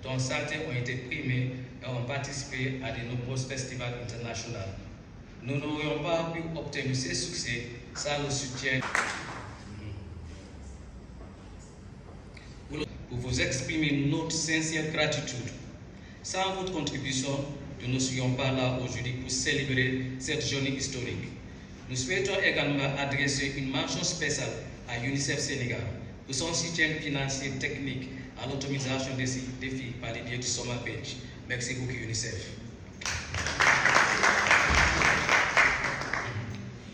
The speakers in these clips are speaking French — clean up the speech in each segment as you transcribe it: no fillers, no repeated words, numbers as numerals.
dont certains ont été primés et ont participé à de nombreux festivals internationaux. Nous n'aurions pas pu obtenir ces succès sans le soutien. Pour vous exprimer notre sincère gratitude. Sans votre contribution, nous ne serions pas là aujourd'hui pour célébrer cette journée historique. Nous souhaitons également adresser une mention spéciale à UNICEF Sénégal pour son soutien financier technique à l'automatisation des défis par les biais du Summer Page. Merci beaucoup UNICEF.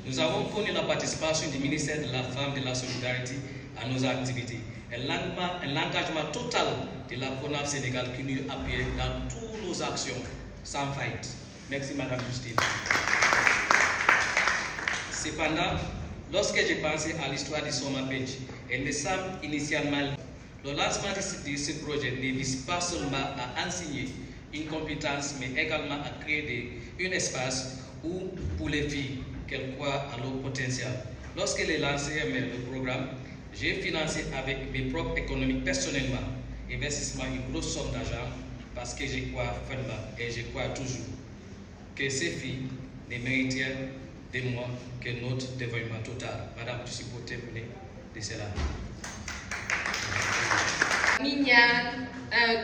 Nous avons connu la participation du ministère de la Femme et de la Solidarité à nos activités et l'engagement total de la CONAF Sénégal qui nous appuie dans toutes nos actions sans faillite. Merci Madame Justine. Cependant, lorsque j'ai pensé à l'histoire du Summer Page, elle me semble initialement le lancement de ce projet ne vise pas seulement à enseigner une compétence, mais également à créer un espace où, pour les filles, qu'elles croient à leur potentiel. Lorsqu'elle est lancée le programme, j'ai financé avec mes propres économies personnellement, investissement une grosse somme d'argent, parce que je crois fermement et je crois toujours que ces filles ne méritent de moi que notre développement total. Madame, je suis pour témoigner de cela. Mignan,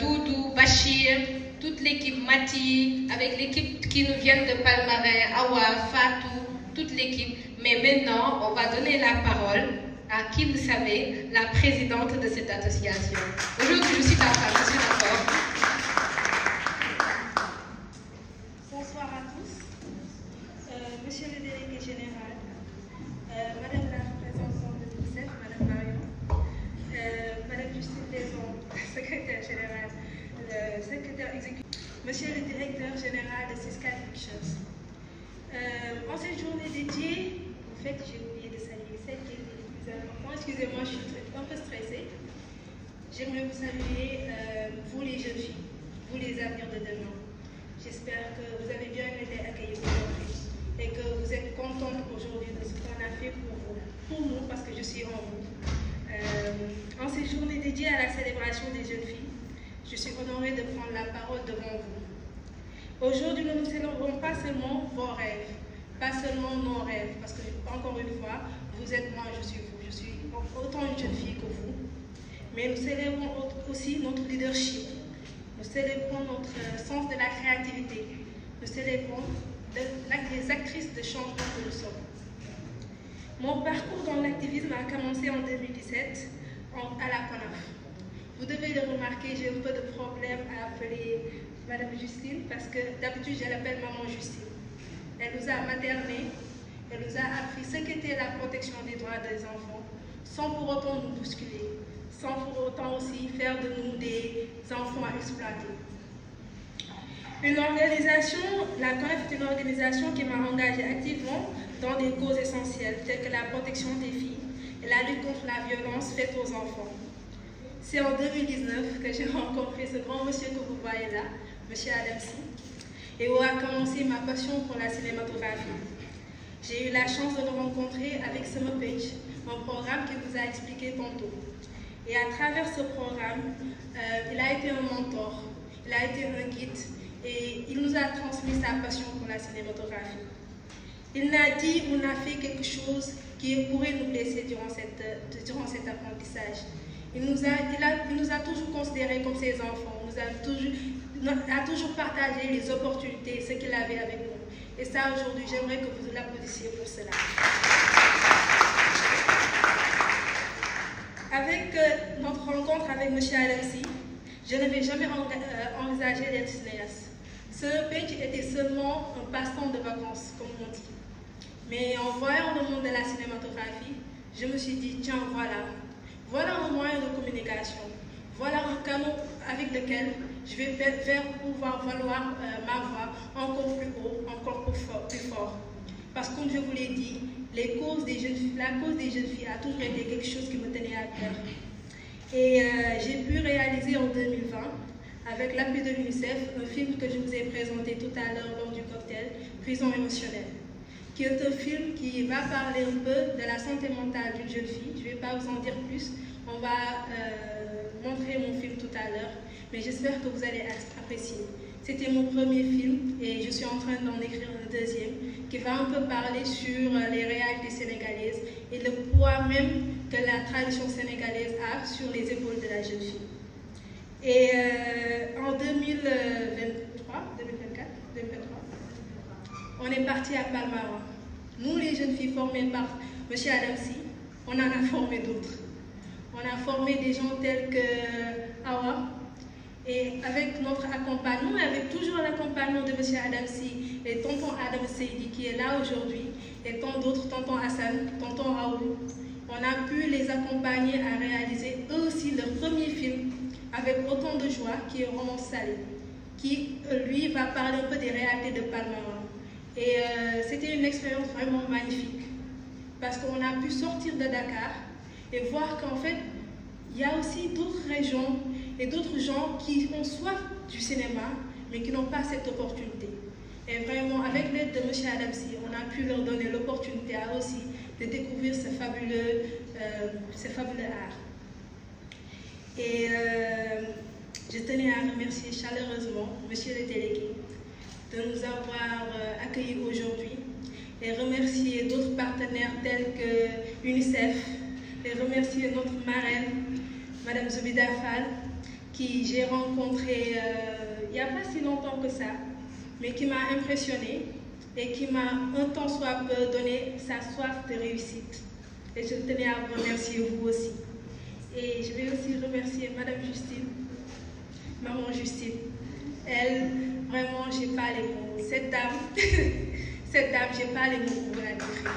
Doudou, Bachir, toute l'équipe Mati, avec l'équipe qui nous vient de Palmarin, Awa, Fatou, toute l'équipe. Mais maintenant, on va donner la parole à qui vous savez, la présidente de cette association. Aujourd'hui, je suis d'accord, je suis d'accord. Bonsoir à tous. Monsieur le délégué général, Madame la représentante de l'UNICEF, Madame Marion, Madame Justine Deson, secrétaire générale, le secrétaire exécutif, Monsieur le directeur général de Cisca Pictures. En cette journée dédiée, en fait, j'ai oublié de saluer celle qui est le plus important. Excusez-moi, je suis un peu stressée. J'aimerais vous saluer, vous les jeunes filles, vous les avenirs de demain. J'espère que vous avez bien été accueillis aujourd'hui et que vous êtes contentes aujourd'hui de ce qu'on a fait pour vous, pour nous, parce que je suis en vous. En cette journée dédiée à la célébration des jeunes filles, je suis honorée de prendre la parole devant vous. Aujourd'hui, nous ne célébrons pas seulement vos rêves, pas seulement nos rêves, parce que, encore une fois, vous êtes moi, je suis vous. Je suis autant une jeune fille que vous. Mais nous célébrons aussi notre leadership. Nous célébrons notre sens de la créativité. Nous célébrons les actrices de changement que nous sommes. Mon parcours dans l'activisme a commencé en 2017 à la CONAF. Vous devez le remarquer, j'ai un peu de problème à appeler Madame Justine parce que d'habitude je l'appelle Maman Justine. Elle nous a maternés, elle nous a appris ce qu'était la protection des droits des enfants sans pour autant nous bousculer, sans pour autant aussi faire de nous des enfants exploités. Une organisation, la CONAF est une organisation qui m'a engagée activement dans des causes essentielles telles que la protection des filles et la lutte contre la violence faite aux enfants. C'est en 2019 que j'ai rencontré ce grand monsieur que vous voyez là, monsieur Adamsi, et où a commencé ma passion pour la cinématographie. J'ai eu la chance de le rencontrer avec Summer Page, un programme qu'il vous a expliqué tantôt. Et à travers ce programme, il a été un mentor, il a été un guide, et il nous a transmis sa passion pour la cinématographie. Il n'a dit ou n'a fait quelque chose qui pourrait nous blesser durant cet apprentissage. Il nous a toujours considérés comme ses enfants, il a toujours partagé les opportunités, ce qu'il avait avec nous. Et ça, aujourd'hui, j'aimerais que vous l'applaudissiez pour cela. Avec notre rencontre avec M. Adamsi, je n'avais jamais envisagé d'être cinéaste. Ce page était seulement un passe-temps de vacances, comme on dit. Mais en voyant le monde de la cinématographie, je me suis dit, tiens, voilà un moyen de communication. Voilà un canal avec lequel je vais faire pouvoir valoir ma voix encore plus haut, encore plus fort. Parce que comme je vous l'ai dit, la cause des jeunes filles a toujours été quelque chose qui me tenait à cœur. Et j'ai pu réaliser en 2020, avec l'appui de l'UNICEF, un film que je vous ai présenté tout à l'heure lors du cocktail, Prison émotionnelle, qui est un film qui va parler un peu de la santé mentale d'une jeune fille. Je ne vais pas vous en dire plus, on va montrer mon film tout à l'heure. mais j'espère que vous allez apprécier. C'était mon premier film et je suis en train d'en écrire un deuxième qui va un peu parler sur les réalités sénégalaises et le poids même que la tradition sénégalaise a sur les épaules de la jeune fille. Et en 2023, on est parti à Palmarin. Nous, les jeunes filles formées par M. Adamsi, on en a formé d'autres. On a formé des gens tels que Awa. Et avec notre accompagnement, avec toujours l'accompagnement de M. Adamsi et tonton Adam Seydi qui est là aujourd'hui, et tant d'autres, tonton Hassan, tonton Raoul, on a pu les accompagner à réaliser eux aussi leur premier film avec autant de joie qui est Roman Salé, qui lui va parler un peu des réalités de Palmarin. Et c'était une expérience vraiment magnifique parce qu'on a pu sortir de Dakar et voir qu'en fait, il y a aussi d'autres régions et d'autres gens qui ont soif du cinéma, mais qui n'ont pas cette opportunité. Et vraiment, avec l'aide de M. Adamsi, on a pu leur donner l'opportunité à aussi de découvrir ce fabuleux art. Et je tenais à remercier chaleureusement M. le délégué de nous avoir accueillis aujourd'hui et remercier d'autres partenaires tels que UNICEF et remercier notre marraine, Mme Zobida Fall, qui j'ai rencontrée il n'y a pas si longtemps que ça, mais qui m'a impressionnée et qui m'a un tant soit peu donné sa soif de réussite. Et je tenais à vous remercier vous aussi. Et je vais aussi remercier Mme Justine, Maman Justine. Elle, vraiment, j'ai pas les mots. Cette dame, j'ai pas les mots pour la décrire.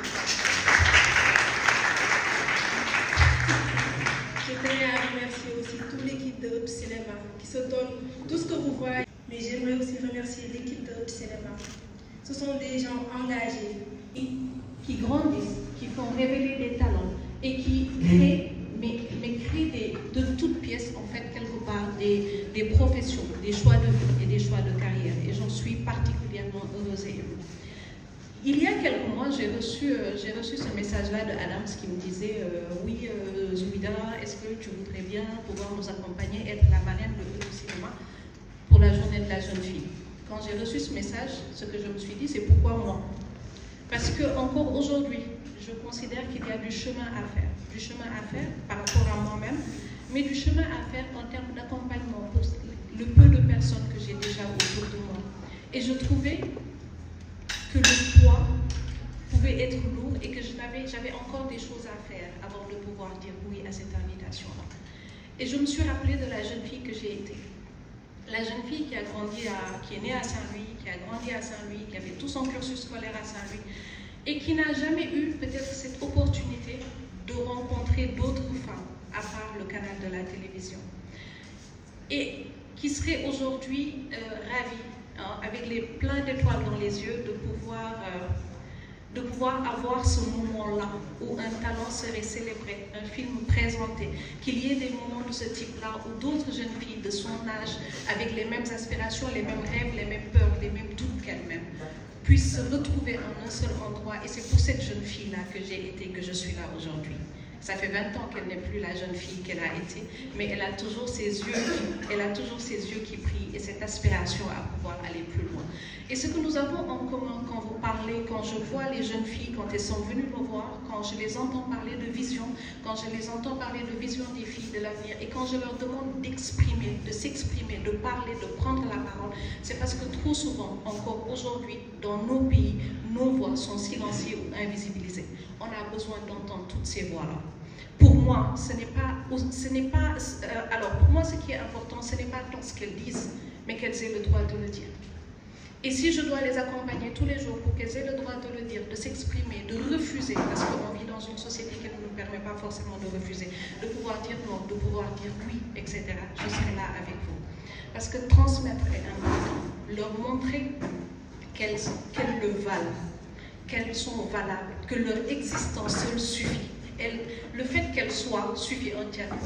Je tenais à remercier aussi toute l'équipe de Haute Cinéma qui se donne tout ce que vous voyez. Mais j'aimerais aussi remercier l'équipe de Haute Cinéma. Ce sont des gens engagés. Qui grandissent, qui font révéler des talents et qui créent, mais créent de toutes pièces, en fait, quelque part, des professions, des choix de vie et des choix de carrière. Et j'en suis particulièrement heureuse et émue. Il y a quelques mois, j'ai reçu ce message-là de Adams qui me disait oui, Zouida, est-ce que tu voudrais bien pouvoir nous accompagner, être la marraine de cinéma pour la journée de la jeune fille. Quand j'ai reçu ce message, ce que je me suis dit, c'est pourquoi moi? Parce que encore aujourd'hui, je considère qu'il y a du chemin à faire par rapport à moi-même, mais du chemin à faire en termes d'accompagnement pour le peu de personnes que j'ai déjà autour de moi. Et je trouvais que le poids pouvait être lourd et que j'avais encore des choses à faire avant de pouvoir dire oui à cette invitation-là. Et je me suis rappelée de la jeune fille que j'ai été. La jeune fille qui est née à Saint-Louis, qui a grandi à Saint-Louis, qui avait tout son cursus scolaire à Saint-Louis et qui n'a jamais eu peut-être cette opportunité de rencontrer d'autres femmes à part le canal de la télévision. Et qui serait aujourd'hui ravie, avec les pleins d'étoiles dans les yeux, de pouvoir avoir ce moment-là où un talent serait célébré, un film présenté, qu'il y ait des moments de ce type-là où d'autres jeunes filles de son âge, avec les mêmes aspirations, les mêmes rêves, les mêmes peurs, les mêmes doutes qu'elles-mêmes, puissent se retrouver en un seul endroit. Et c'est pour cette jeune fille-là que j'ai été, que je suis là aujourd'hui. Ça fait 20 ans qu'elle n'est plus la jeune fille qu'elle a été, mais elle a toujours ses yeux qui brillent et cette aspiration à pouvoir aller plus loin. Et ce que nous avons en commun quand vous parlez, quand je vois les jeunes filles, quand elles sont venues me voir, quand je les entends parler de vision, quand je les entends parler de vision des filles de l'avenir et quand je leur demande d'exprimer, de s'exprimer, de parler, de prendre la parole, c'est parce que trop souvent, encore aujourd'hui, dans nos pays, nos voix sont silenciées ou invisibilisées. On a besoin d'entendre toutes ces voix-là. Pour moi, alors pour moi, ce qui est important, ce n'est pas tant ce qu'elles disent, mais qu'elles aient le droit de le dire. Et si je dois les accompagner tous les jours pour qu'elles aient le droit de le dire, de s'exprimer, de refuser, parce qu'on vit dans une société qui ne nous permet pas forcément de refuser, de pouvoir dire non, de pouvoir dire oui, etc., je serai là avec vous. Parce que transmettre est important, leur montrer qu'elles le valent, qu'elles sont valables, que leur existence seule suffit. Le fait qu'elles soient suffit entièrement.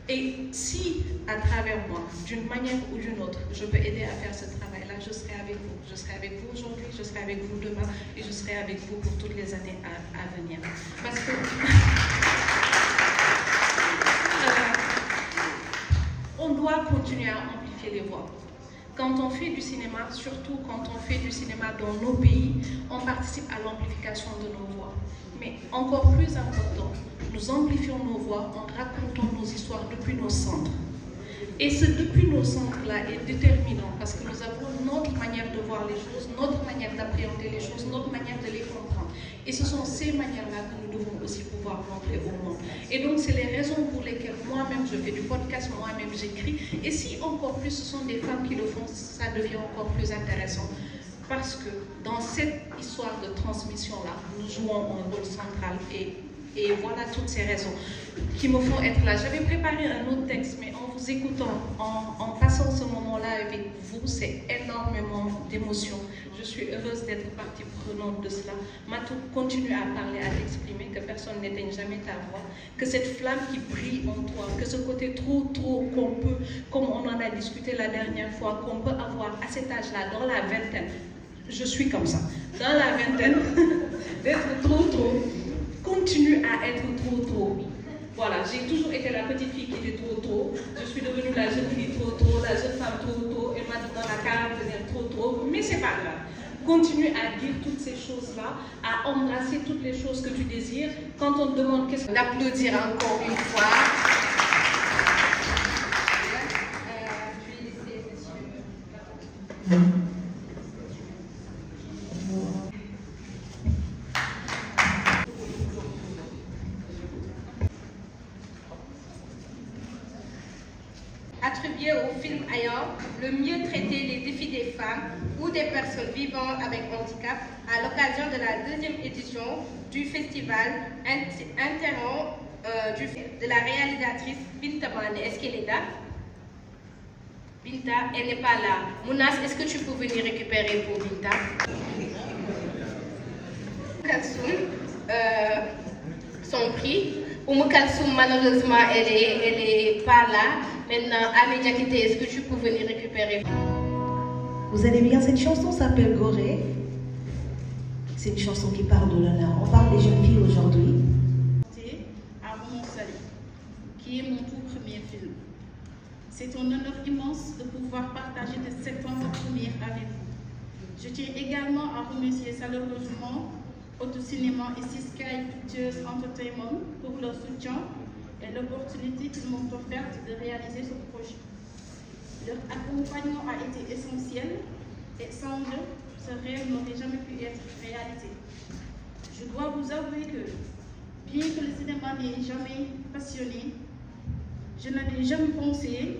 Et si, à travers moi, d'une manière ou d'une autre, je peux aider à faire ce travail-là, je serai avec vous. Je serai avec vous aujourd'hui, je serai avec vous demain et je serai avec vous pour toutes les années à venir. Parce que on doit continuer à porter les voix. Quand on fait du cinéma, surtout quand on fait du cinéma dans nos pays, on participe à l'amplification de nos voix. Mais encore plus important, nous amplifions nos voix en racontant nos histoires depuis nos centres. Et ce depuis nos centres-là est déterminant parce que nous avons notre manière de voir les choses, notre manière d'appréhender les choses, notre manière de les comprendre. Et ce sont ces manières-là que nous devons aussi pouvoir montrer au monde. Et donc, c'est les raisons pour lesquelles moi-même je fais du podcast, moi-même j'écris. Et si encore plus ce sont des femmes qui le font, ça devient encore plus intéressant. Parce que dans cette histoire de transmission-là, nous jouons un rôle central et voilà toutes ces raisons qui me font être là. J'avais préparé un autre texte, mais en vous écoutant, en passant ce moment-là avec vous, c'est énormément d'émotions. Je suis heureuse d'être partie prenante de cela. Matou, continue à parler, à t'exprimer, que personne n'éteigne jamais ta voix, que cette flamme qui brille en toi, que ce côté trop qu'on peut, comme on en a discuté la dernière fois, qu'on peut avoir à cet âge-là, dans la vingtaine. Je suis comme ça. Dans la vingtaine, d'être trop, continue à être trop. Voilà, j'ai toujours été la petite fille qui était trop. Je suis devenue la jeune fille trop, la jeune femme trop, et maintenant la quarantaine trop, mais c'est pas grave. Continue à dire toutes ces choses-là, à embrasser toutes les choses que tu désires. Quand on te demande qu'est-ce que... D'applaudir encore une fois. Je vais laisser monsieur. Attribué au film Ayant, le mieux traiter les défis des femmes ou des personnes vivant avec handicap à l'occasion de la 2e édition du festival Interrompt de la réalisatrice Binta Mané. Est-ce qu'elle est là? Binta, elle n'est pas là. Mounas, est-ce que tu peux venir récupérer pour Binta? Kalsoum, son prix. Oumou Kalsoum, malheureusement, elle est pas là. Maintenant, Ami Diakité, est-ce que tu peux venir récupérer? Vous allez bien, cette chanson s'appelle Gorée. C'est une chanson qui parle de l'honneur. On parle des jeunes filles aujourd'hui. À Romonsali, qui est mon tout premier film. C'est un honneur immense de pouvoir partager cette première avec vous. Je tiens également à remercier chaleureusement Auto-Cinéma et Sky Pictures Entertainment pour leur soutien et l'opportunité qu'ils m'ont offerte de réaliser ce projet. Leur accompagnement a été essentiel et sans eux, ce rêve n'aurait jamais pu être réalisé. Je dois vous avouer que, bien que le cinéma n'ait jamais passionné, je n'avais jamais pensé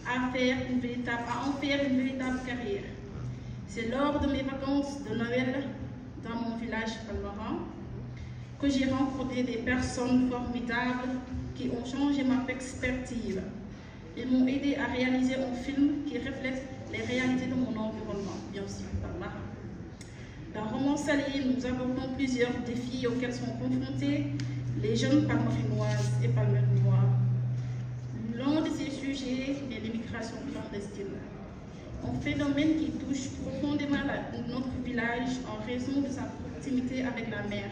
à en faire une véritable carrière. C'est lors de mes vacances de Noël dans mon village palmarin que j'ai rencontré des personnes formidables qui ont changé ma perspective. Ils m'ont aidé à réaliser un film qui reflète les réalités de mon environnement, bien sûr, palmarin. Dans Romonsali, nous abordons plusieurs défis auxquels sont confrontés les jeunes palmarinoises et palmarinois. L'un de ces sujets est l'immigration clandestine, un phénomène qui touche profondément notre village en raison de sa proximité avec la mer.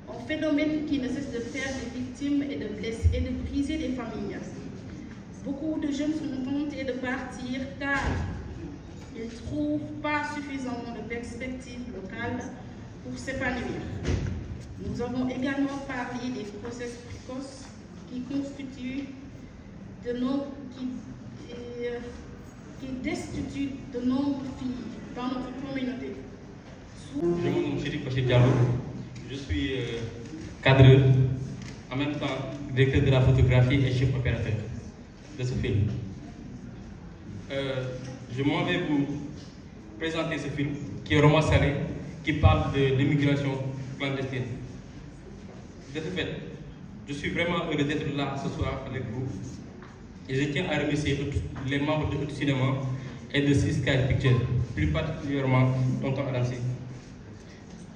Un phénomène qui ne cesse de faire des victimes et de blesser et de briser des familles. Beaucoup de jeunes sont tentés de partir car ils ne trouvent pas suffisamment de perspectives locales pour s'épanouir. Nous avons également parlé des grossesses précoces qui constituent qui destituent de nombreuses filles dans notre communauté. Je m'appelle Chérif Bachir Diallo. Je suis cadreur, en même temps directeur de la photographie et chef opérateur de ce film. Je m'en vais vous présenter ce film qui est Romonsali, qui parle de l'immigration clandestine. De ce fait, je suis vraiment heureux d'être là ce soir avec vous. Et je tiens à remercier les membres de Auto-Cinéma et de Sky Pictures, plus particulièrement Tonton Adamsi,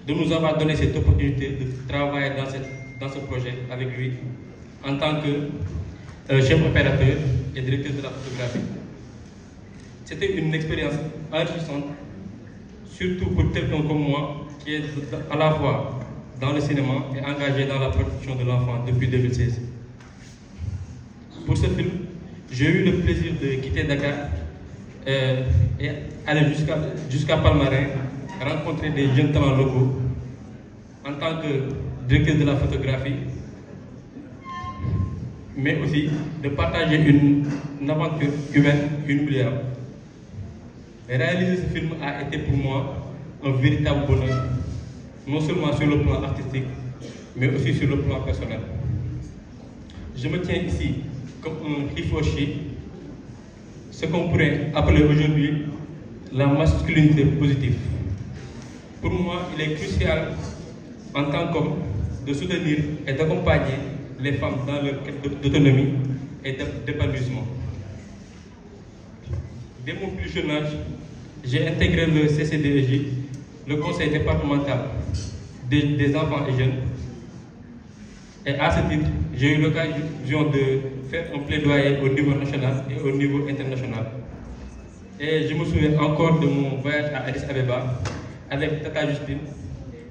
de nous avoir donné cette opportunité de travailler dans ce projet avec lui en tant que chef opérateur et directeur de la photographie. C'était une expérience enrichissante, surtout pour quelqu'un comme moi qui est à la fois dans le cinéma et engagé dans la protection de l'enfant depuis 2016. Pour ce film, j'ai eu le plaisir de quitter Dakar et aller jusqu'à Palmarin, rencontrer des jeunes talents locaux en tant que directeur de la photographie, mais aussi de partager une aventure humaine inoubliable. Réaliser ce film a été pour moi un véritable bonheur, non seulement sur le plan artistique, mais aussi sur le plan personnel. Je me tiens ici comme un réfugié, ce qu'on pourrait appeler aujourd'hui la masculinité positive. Pour moi, il est crucial en tant qu'homme de soutenir et d'accompagner les femmes dans leur quête d'autonomie et d'épanouissement. Dès mon plus jeune âge, j'ai intégré le CCDEJ, le Conseil départemental des enfants et jeunes. Et à ce titre, j'ai eu l'occasion de faire un plaidoyer au niveau national et au niveau international. Et je me souviens encore de mon voyage à Addis Abeba avec Tata Justine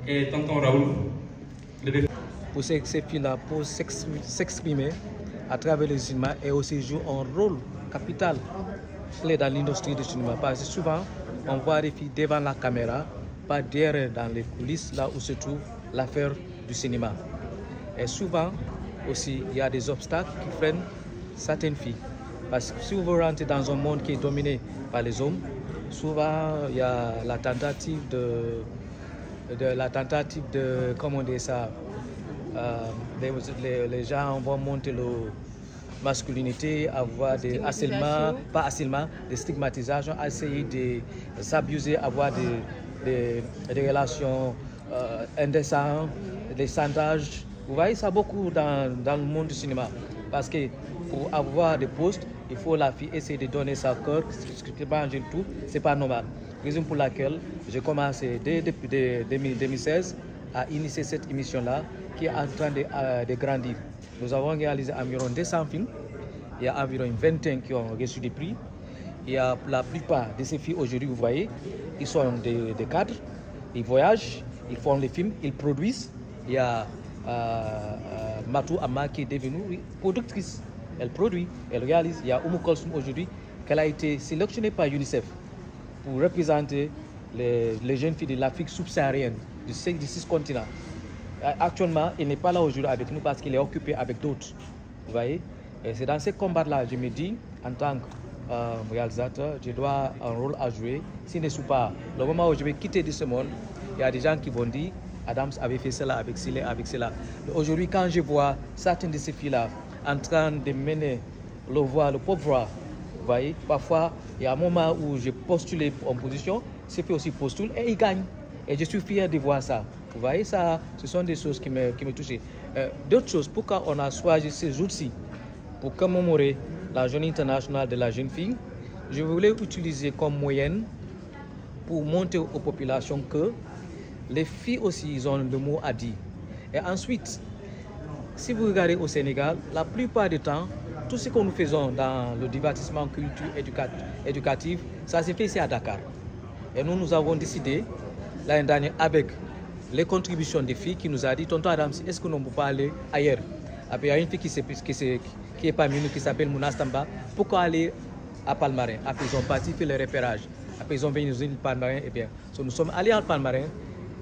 et Tonton Raoul. Pour ces filles-là, pour s'exprimer à travers le cinéma et aussi jouer un rôle capital clé dans l'industrie du cinéma. Parce que souvent, on voit les filles devant la caméra, pas derrière dans les coulisses, là où se trouve l'affaire du cinéma. Et souvent, aussi, il y a des obstacles qui freinent certaines filles. Parce que si vous rentrez dans un monde qui est dominé par les hommes, souvent, il y a la tentative de comment on dit ça, les gens vont monter la masculinité, avoir des harcèlements, pas harcèlements, des stigmatisations, essayer de s'abuser, avoir des relations indécentes, des chantages. Vous voyez ça beaucoup dans le monde du cinéma. Parce que pour avoir des postes, il faut la fille essayer de donner sa cœur, ce qui mange tout, c'est pas normal. Raison pour laquelle j'ai commencé dès 2016 à initier cette émission-là qui est en train de grandir. Nous avons réalisé environ 200 films. Il y a environ une vingtaine qui ont reçu des prix. Il y a la plupart de ces filles aujourd'hui, vous voyez, ils sont des cadres, ils voyagent, ils font les films, ils produisent. Il y a Matou Amma qui est devenue productrice. Elle produit, elle réalise. Il y a Oumou Kolsoum aujourd'hui, qu'elle a été sélectionnée par UNICEF pour représenter les jeunes filles de l'Afrique subsaharienne, du 6 continents. Actuellement, il n'est pas là aujourd'hui avec nous parce qu'il est occupé avec d'autres. Vous voyez? Et c'est dans ces combats-là, je me dis, en tant que réalisateur, je dois un rôle à jouer. Si ne suis pas, le moment où je vais quitter de ce monde, il y a des gens qui vont dire Adams avait fait cela avec cela. Aujourd'hui, quand je vois certaines de ces filles-là en train de mener le propre voie, vous voyez, parfois, il y a un moment où j'ai postulé en position, ces filles aussi postulent et ils gagnent. Et je suis fier de voir ça. Vous voyez, ça, ce sont des choses qui me touchent. D'autres choses, pourquoi on a choisi ces outils pour commémorer la Journée internationale de la jeune fille, je voulais utiliser comme moyenne pour montrer aux populations que les filles aussi, ils ont le mot à dire. Et ensuite, si vous regardez au Sénégal, la plupart du temps, tout ce que nous faisons dans le divertissement culture éducatif, ça s'est fait ici à Dakar. Et nous avons décidé, l'année dernière, avec les contributions des filles, qui nous a dit, tonton Adam, est-ce que nous ne pouvons pas aller ailleurs? Après, il y a une fille qui est parmi nous, qui s'appelle Mounas Tamba. Pourquoi aller à Palmarin? Après, ils ont parti faire le repérage. Après, ils ont venu nous Palmarin. Et bien, nous sommes allés à Palmarin.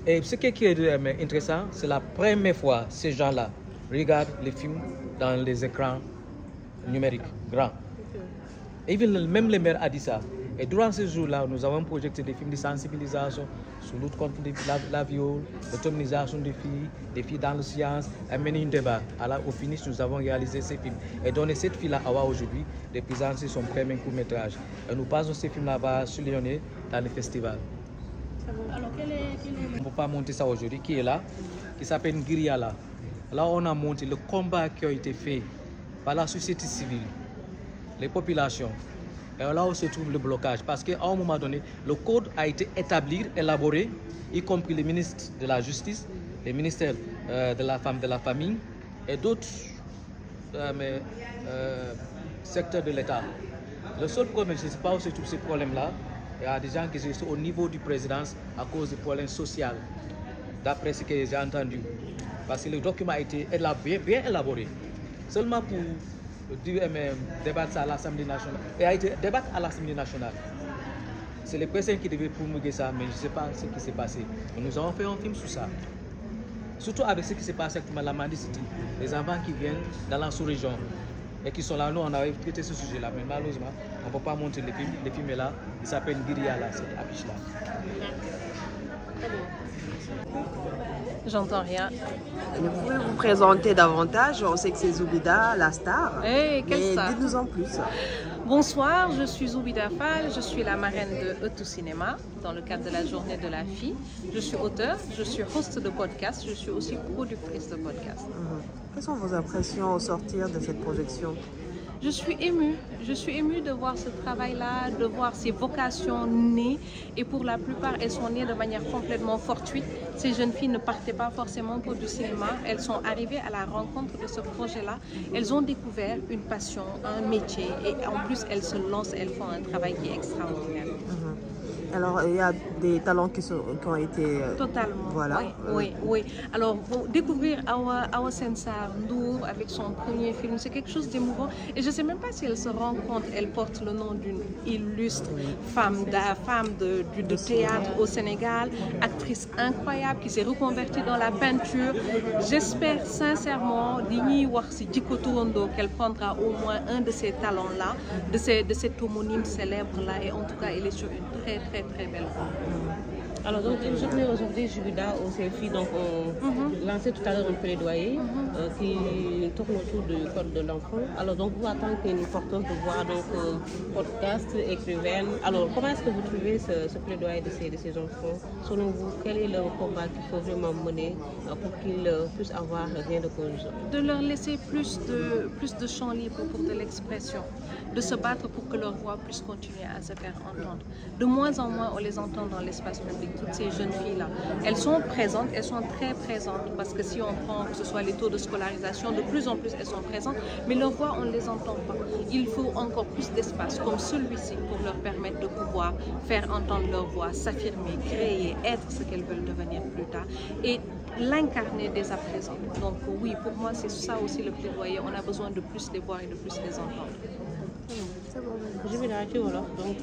Et ce qui est intéressant, c'est la première fois que ces gens-là regardent les films dans les écrans numériques grands. Et même le maire a dit ça. Et durant ce jour-là, nous avons projeté des films de sensibilisation sur la lutte contre la viol, l'autonomisation des filles dans la science, amener un débat. Alors, au finish, nous avons réalisé ces films. Et donner cette fille-là à aujourd'hui de présenter son premier court-métrage. Et nous passons ces films-là à Lyonnais dans le festival. Alors, On ne peut pas monter ça aujourd'hui, qui est là, qui s'appelle Ngiriala. Là, on a monté le combat qui a été fait par la société civile, les populations. Et là où se trouve le blocage, parce qu'à un moment donné, le code a été établi, élaboré, y compris le ministre de la Justice, le ministère de la Femme, de la Famille et d'autres secteurs de l'État. Le seul problème, je ne sais pas où se trouve ce problème-là. Il y a des gens qui sont au niveau du présidence à cause du problème social, d'après ce que j'ai entendu. Parce que le document a été bien élaboré. Seulement pour débattre à l'Assemblée nationale. Il a été débattu à l'Assemblée nationale. C'est les personnes qui devaient promulguer ça, mais je ne sais pas ce qui s'est passé. Mais nous avons fait un film sur ça. Surtout avec ce qui s'est passé avec la mendicité. Les enfants qui viennent dans la sous-région et qui sont là, nous on avait traité ce sujet-là, mais malheureusement, on ne peut pas montrer le film. Le film est là, il s'appelle Guiria, là, cette affiche-là. J'entends rien. Vous pouvez vous présenter davantage? On sait que c'est Zoubida, la star. Hey, quelle star? Dites-nous en plus. Bonsoir, je suis Zoubida Fall, je suis la marraine de E2 Cinéma dans le cadre de la journée de la fille. Je suis auteure, je suis host de podcast, je suis aussi productrice de podcast. Quelles sont vos impressions au sortir de cette projection? Je suis émue de voir ce travail-là, de voir ces vocations nées, et pour la plupart, elles sont nées de manière complètement fortuite. Ces jeunes filles ne partaient pas forcément pour du cinéma, elles sont arrivées à la rencontre de ce projet-là, elles ont découvert une passion, un métier, et en plus elles se lancent, elles font un travail qui est extraordinaire. Alors, il y a des talents qui ont été... Totalement, voilà. Oui. Alors, pour découvrir Awa Sensar Ndour avec son premier film, c'est quelque chose d'émouvant. Et je ne sais même pas si elle se rend compte, elle porte le nom d'une illustre femme de théâtre au Sénégal, actrice incroyable qui s'est reconvertie dans la peinture. J'espère sincèrement, qu'elle prendra au moins un de ces talents-là, de cet homonyme célèbre-là. Et en tout cas, elle est sur une très belle voie. Alors donc une journée aujourd'hui, Zoubida au CFI, donc on lançait tout à l'heure un plaidoyer qui tourne autour du code de l'enfant. Alors donc vous, en tant qu'une porteuse de voix, donc podcast, écrivaine, alors comment est-ce que vous trouvez ce plaidoyer de ces enfants? Selon vous, quel est le combat qu'il faut vraiment mener pour qu'ils puissent avoir gain de cause? De leur laisser plus de champ libre pour de l'expression, de se battre pour que leur voix puisse continuer à se faire entendre. De moins en moins, on les entend dans l'espace public, toutes ces jeunes filles-là. Elles sont présentes, elles sont très présentes, parce que si on prend que ce soit les taux de scolarisation, de plus en plus elles sont présentes, mais leur voix, on ne les entend pas. Il faut encore plus d'espace comme celui-ci pour leur permettre de pouvoir faire entendre leur voix, s'affirmer, créer, être ce qu'elles veulent devenir plus tard et l'incarner dès à présent. Donc oui, pour moi, c'est ça aussi le plaidoyer. On a besoin de plus les voir et de plus les entendre. C'est bon. Je vais la donc.